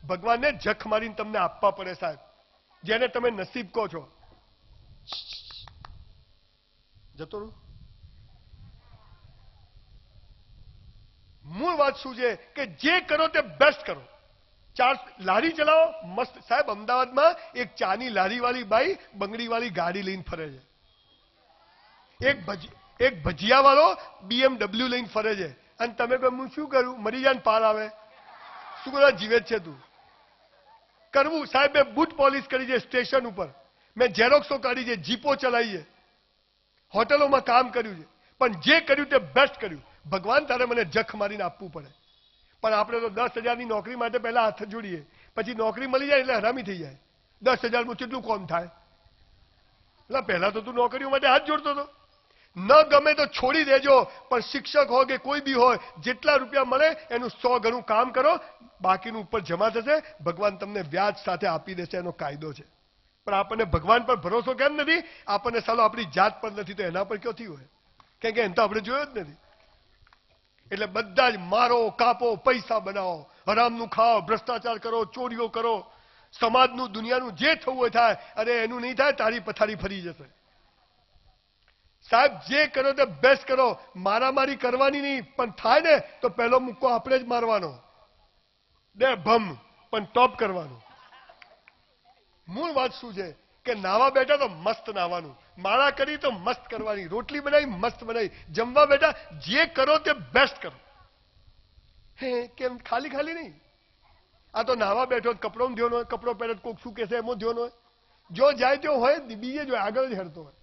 ભગવાનને જખ મારીને તમને આપવા પડે સાહેબ, જેને તમે નસીબ કહો છો. જતો રહું. મૂળ વાત શું છે કે જે કરો તે બેસ્ટ કરો. ચાર લારી ચલાવો મસ્ત. સાહેબ અમદાવાદમાં એક ચાની લારી વાળી બાઈ બંગડી વાળી ગાડી લઈને ફરે છે. એક ભજીયા વાળો BMW લઈને ફરે છે. અને તમે કહો હું શું કરું, મરી જાય પાર આવે, શું કરવા જીવે છે તું? કરવું સાહેબ. મેં બૂટ પોલિશ કરી છે સ્ટેશન ઉપર, મેં ઝેરોક્સો કાઢી છે, જીપો ચલાવી છે, હોટલોમાં કામ કર્યું છે, પણ જે કર્યું તે બેસ્ટ કર્યું. ભગવાન તારે મને જખ મારીને આપવું પડે. પણ આપણે તો 10,000ની નોકરી માટે પહેલા હાથ જોડીએ, પછી નોકરી મળી જાય એટલે હરામી થઈ જાય. 10,000માં કેટલું કોમ થાય? એટલે પહેલા તો તું નોકરીઓ માટે હાથ જોડતો હતો. ન ગમે તો છોડી દેજો, પણ શિક્ષક હોય કે કોઈ બી હોય, જેટલા રૂપિયા મળે એનું 100 ગણું કામ કરો, બાકીનું ઉપર જમા થશે. ભગવાન તમને વ્યાજ સાથે આપી દેશે, એનો કાયદો છે. પણ આપણને ભગવાન પર ભરોસો કેમ નથી? આપણને સાલો આપણી જાત પર નથી, તો એના પર ક્યાંથી હોય? કેમ કે એને તો આપણે જોયો જ નથી. એટલે બધા જ મારો, કાપો, પૈસા બનાવો, હરામનું ખાઓ, ભ્રષ્ટાચાર કરો, ચોરીઓ કરો, સમાજનું દુનિયાનું જે થવું હોય થાય. અરે એનું નહીં થાય, તારી પથારી ફરી જશે. સાહેબ જે કરો તે બેસ્ટ કરો. મારામારી કરવાની નહીં, પણ થાય ને તો પહેલો મુક્કો આપણે જ મારવાનો. દે ભમ, પણ ટોપ કરવાનું. મૂળ વાત શું છે કે નાવા બેઠા તો મસ્ત નાવાનું, માળા કરી તો મસ્ત કરવાની, રોટલી બનાવી મસ્ત બનાવી, જમવા બેઠા જે કરો તે બેસ્ટ કરો. હે કેમ ખાલી ખાલી નહીં? આ તો નાવા બેઠો કપડો ધ્યોન હોય, કપડો પહેરે કોક શું કહેશે એમાં ધ્યોન હોય, જો જાય તો હોય બીજે જો આગળ જ હેરતો હોય.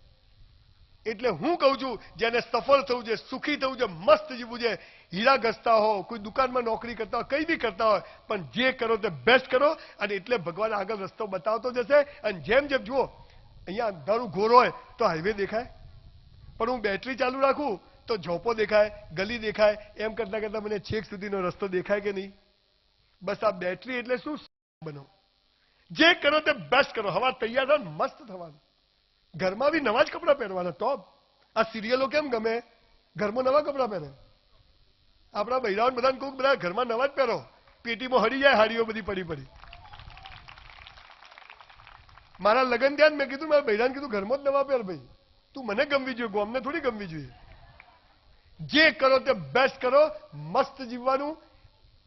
એટલે હું કહું છું જેને સફળ થવું છે, સુખી થવું છે, મસ્ત જીવવું છે, હીરા ઘસતા હો, કોઈ દુકાનમાં નોકરી કરતા હોય, કઈ બી કરતા હોય, પણ જે કરો તે બેસ્ટ કરો. અને એટલે ભગવાન આગળ રસ્તો બતાવતો જશે. અને જેમ જેમ જુઓ અહીંયા અંધારું ઘોર હોય તો હાઈવે દેખાય, પણ હું બેટરી ચાલુ રાખું તો ઝોપો દેખાય, ગલી દેખાય. એમ કરતા કરતા મને છેક સુધીનો રસ્તો દેખાય કે નહીં? બસ આ બેટરી એટલે શું બનો. જે કરો તે બેસ્ટ કરો. હવા તૈયાર થાવ મસ્ત થવાનું. ઘરમાં બી નવા જ કપડાં પહેરવાના. ટોપ. આ સિરિયલો કેમ ગમે? ઘરમાં નવા કપડાં પહેરે. આપણા બૈરાઓને બધાને કોક બધા ઘરમાં નવા જ પહેરો, પેટીમાં હરી જાય હાડીઓ બધી પડી પડી. મારા લગ્ન ત્યાં મેં કીધું, મારા બૈરાને કીધું ઘરમાં જ નવા પહેર ભાઈ, તું મને ગમવી જોઈએ, ગોમને થોડી ગમવી જોઈએ. જે કરો તે બેસ્ટ કરો. મસ્ત જીવવાનું.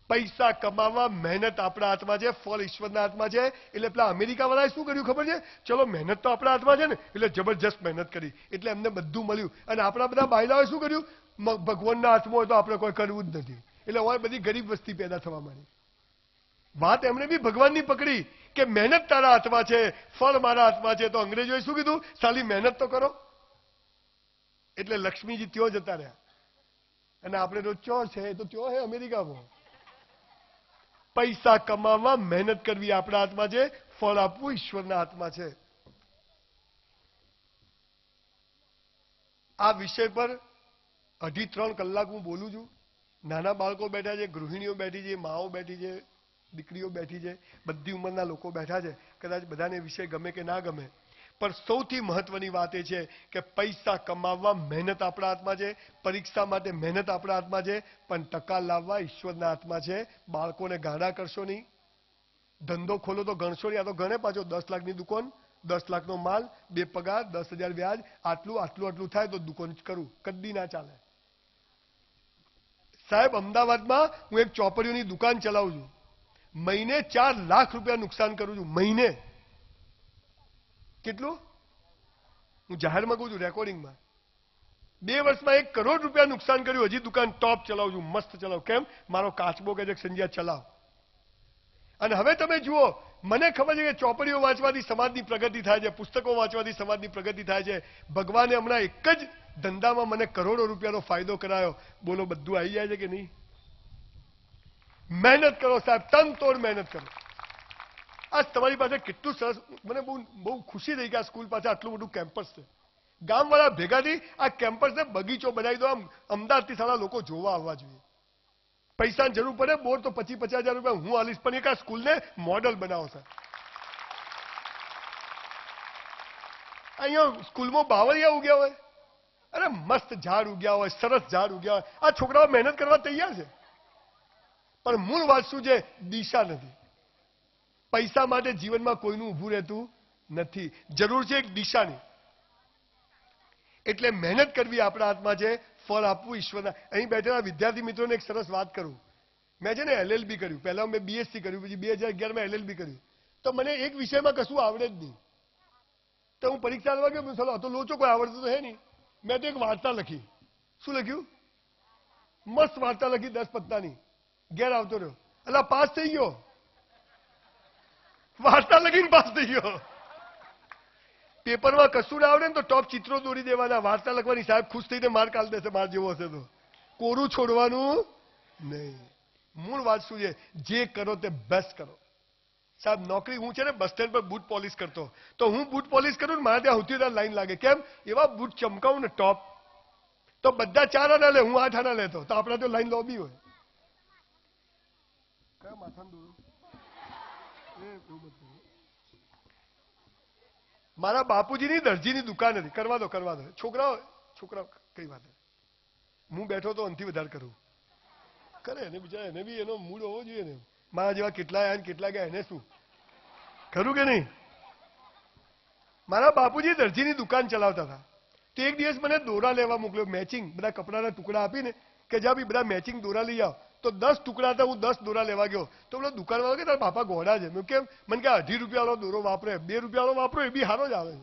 પૈસા કમાવા મહેનત આપણા હાથમાં છે, ફળ ઈશ્વરના હાથમાં છે. એટલે પેલા અમેરિકા વાળાએ શું કર્યું ખબર છે? ચલો મહેનત તો આપણા હાથમાં છે ને, એટલે જબરજસ્ત મહેનત કરી, એટલે એમને બધું મળ્યું. અને આપણા બધા બાયલાઓએ શું કર્યું? ભગવાનના હાથમાં હોય તો આપણે કોઈ કરવું જ નથી, એટલે હોય બધી ગરીબ વસ્તી પેદા થવા માંડી. વાત એમણે બી ભગવાનની પકડી કે મહેનત તારા હાથમાં છે, ફળ મારા હાથમાં છે. તો અંગ્રેજોએ શું કીધું? સાલી મહેનત તો કરો. એટલે લક્ષ્મીજી ત્યો જતા રહ્યા. અને આપણે તો ચો છે, એ તો ત્યો હે અમેરિકામાં. પૈસા કમાવા મહેનત કરવી આપણા હાથમાં છે, ફળ આપવું ઈશ્વરના હાથમાં છે. આ વિષય પર 2.5-3 કલાક હું બોલું છું. નાના બાળકો બેઠા છે, ગૃહિણીઓ બેઠી છે, માઓ બેઠી છે, દીકરીઓ બેઠી છે, બધી ઉંમરના લોકો બેઠા છે. કદાચ બધાને વિષય ગમે કે ના ગમે, પણ સૌથી મહત્વની વાત એ છે કે પૈસા કમાવવા મહેનત આપણા હાથમાં છે, પરીક્ષા માટે મહેનત આપણા હાથમાં છે, પણ ટકા લાવવા ઈશ્વરના હાથમાં છે. બાળકોને ગાડા કરશો નહીં. ધંધો ખોલો તો ગણશો નહીં. આ તો ગણે પાછો 10 લાખની દુકાન, 10 લાખનો માલ, 2 પગાર, 10,000 વ્યાજ, આટલું આટલું આટલું થાય તો દુકાન જ કરું. કદી ના ચાલે સાહેબ. અમદાવાદમાં હું એક ચોપડીઓની દુકાન ચલાવું છું. મહિને 4 લાખ રૂપિયા નુકસાન કરું છું. મહિને કેટલું? હું જાહેરમાં કહું છું, રેકોર્ડિંગમાં. 2 વર્ષમાં 1 કરોડ રૂપિયા નુકસાન કર્યું. હજી દુકાન ટોપ ચલાવું છું, મસ્ત ચલાવું. કેમ? મારો કાચબો કે છે સંજ્યા ચલાવ. અને હવે તમે જુઓ, મને ખબર છે કે ચોપડીઓ વાંચવાથી સમાજની પ્રગતિ થાય છે, પુસ્તકો વાંચવાથી સમાજની પ્રગતિ થાય છે. ભગવાને હમણાં એક જ ધંધામાં મને કરોડો રૂપિયાનો ફાયદો કરાયો. બોલો બધું આવી જાય છે કે નહીં? મહેનત કરો સાહેબ, તન તોડ મહેનત કરો. આજ તમારી પાસે કેટલું સરસ, મને બહુ ખુશી થઈ કે આ સ્કૂલ પાસે આટલું મોટું કેમ્પસ છે. ગામવાળા ભેગા થઈ આ કેમ્પસને બગીચો બનાવી દો. આમ અમદાવાદથી સારા લોકો જોવા આવવા જોઈએ. પૈસાની જરૂર પડે બોર તો 25-50 હજાર રૂપિયા હું આલીશ, પણ એક આ સ્કૂલને મોડલ બનાવો સાહેબ. અહીંયા સ્કૂલમાં બાવળિયા ઉગ્યા હોય, અરે મસ્ત ઝાડ ઉગ્યા હોય, સરસ ઝાડ ઉગ્યા હોય. આ છોકરાઓ મહેનત કરવા તૈયાર છે, પણ મૂળ વાત શું છે? દિશા નથી. પૈસા માટે જીવનમાં કોઈનું ઊભું રહેતું નથી. જરૂર છે એક દિશાની. એટલે મહેનત કરવી આપણા હાથમાં છે, ફળ આપવું ઈશ્વરના. અહીં બેઠેલા વિદ્યાર્થી મિત્રોને એક સરસ વાત કરું. મેં છે ને LLB કર્યું, પહેલા મેં BSc કર્યું, પછી 2011માં LLB કર્યું. તો મને એક વિષયમાં કશું આવડે જ નહીં. તો હું પરીક્ષા આપવા ગયો, ચાલો તો લોચો કોઈ આવડતું તો હે નહીં. મેં તો એક વાર્તા લખી. શું લખ્યું? મસ્ત વાર્તા લખી 10 પત્તાની. ઘેર આવતો રહ્યો, એટલે પાસ થઈ ગયો. વાર્તા લખીને પાસ થઈ ગયો. પેપરમાં કશું ના આવડે ને તો ટોપ ચિત્રો દોરી દેવાના, વાર્તા લખવાની. સાહેબ ખુશ થઈને માર્ક આલી દેશે, માર જેવો હશે તો. કોરું છોડવાનું નહીં. મૂળ વાત શું છે? જે કરો તે બેસ્ટ કરો. સાહેબ નોકરી, હું છે ને બસ સ્ટેન્ડ પર બૂટ પોલિશ કરતો, તો હું બૂટ પોલિશ કરું ને મારે ત્યાં સૌથી વધારે લાઈન લાગે. કેમ? એવા બૂટ ચમકાવું ને ટોપ, તો બધા 4 આના લે, હું 8 આના લેતો. તો આપણા તો લાઈન લોબી હોય. કયા માથાનું દોરું? મારા બાપુજીની દરજીની દુકાન હતી. કરવા દો છોકરાઓ કઈ વાત. હું બેઠો તો અંથી વધારે કરું. કરે એને બિચારા, એને બી એનો મૂડ હોવો જોઈએ ને. મારા જેવા કેટલા આયા ને કેટલા ગયા, એને શું ખરું કે નહીં? મારા બાપુજી દરજીની દુકાન ચલાવતા હતા. તો એક દિવસ મને દોરા લેવા મોકલ્યો, મેચિંગ બધા કપડાના ટુકડા આપીને કે જા બી બધા મેચિંગ દોરા લઈ આવ. તો 10 ટુકડા હતા, હું 10 દોરા લેવા ગયો. તો પેલો દુકાનવાળો કે તારા બાપા ગોડા છે. મેં કેમ? મને કે 2.5 રૂપિયાનો દોરો વાપરે, 2 રૂપિયાનો વાપરો, એ બી સારો જ આવે.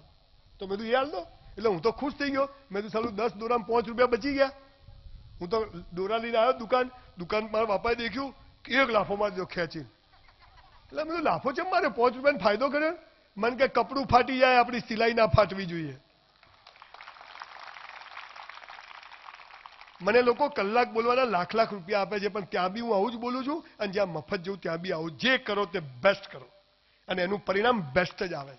તો મેં કીધું એ હાલ દો. એટલે હું તો ખુશ થઈ ગયો. મેં કીધું સાલું 10 દોરામાં 5 રૂપિયા બચી ગયા. હું તો દોરા લઈને આવ્યો દુકાન મારા બાપાએ દેખ્યું, એક લાફો મારી દીધો ખેંચી. એટલે મેં લાફો છે મારે 5 રૂપિયાનો ફાયદો કર્યો. મને કે કપડું ફાટી જાય, આપણી સિલાઈ ના ફાટવી જોઈએ. મને લોકો કલાક બોલવાના લાખ રૂપિયા આપે છે, પણ ત્યાં બી હું આવું જ બોલું છું. અને જ્યાં મફત જવું ત્યાં બી આવું. જે કરો તે બેસ્ટ કરો, અને એનું પરિણામ બેસ્ટ જ આવે.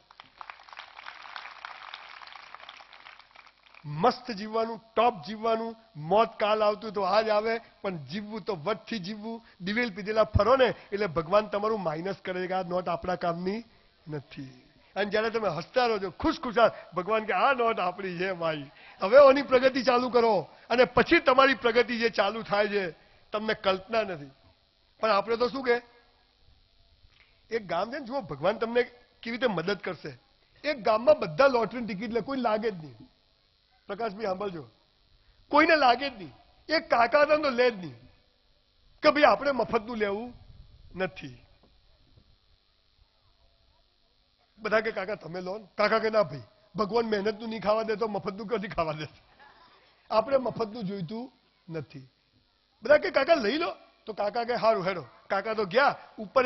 મસ્ત જીવવાનું, ટોપ જીવવાનું. મોત કાલ આવતું તો આજ આવે, પણ જીવવું તો વટથી જીવવું. દિવેલ પીધેલા ફરો ને એટલે ભગવાન તમારું માઇનસ કરે કે આ નોટ આપણા કામની નથી. અને જયારે તમે હસતા રહો છો ખુશખુશાલ, ભગવાન કે આ નોટ આપણી છે ભાઈ, હવે ઓની પ્રગતિ ચાલુ કરો. અને પછી તમારી પ્રગતિ જે ચાલુ થાય છે તમને કલ્પના નથી. પણ આપણે તો શું કે એક ગામ છે ને, જુઓ ભગવાન તમને કેવી રીતે મદદ કરશે. એક ગામમાં બધા લોટરીની ટિકિટ લે, કોઈ લાગે જ નહીં. પ્રકાશભાઈ સાંભળજો, કોઈને લાગે જ નહીં. એક કાકા હતા તો લે જ નહીં, કે ભાઈ આપણે મફતનું લેવું નથી. બધા કે કાકા તમે લો. કાકા કે ના ભાઈ, ભગવાન મહેનતનું નહીં ખાવા દે તો મફતનું કદી ખાવા દે. આપણે મફતનું જોઈતું નથી. બધા કે કાકા લઈ લો. તો કાકા કે હારું હેડો. કાકા તો ગયા ઉપર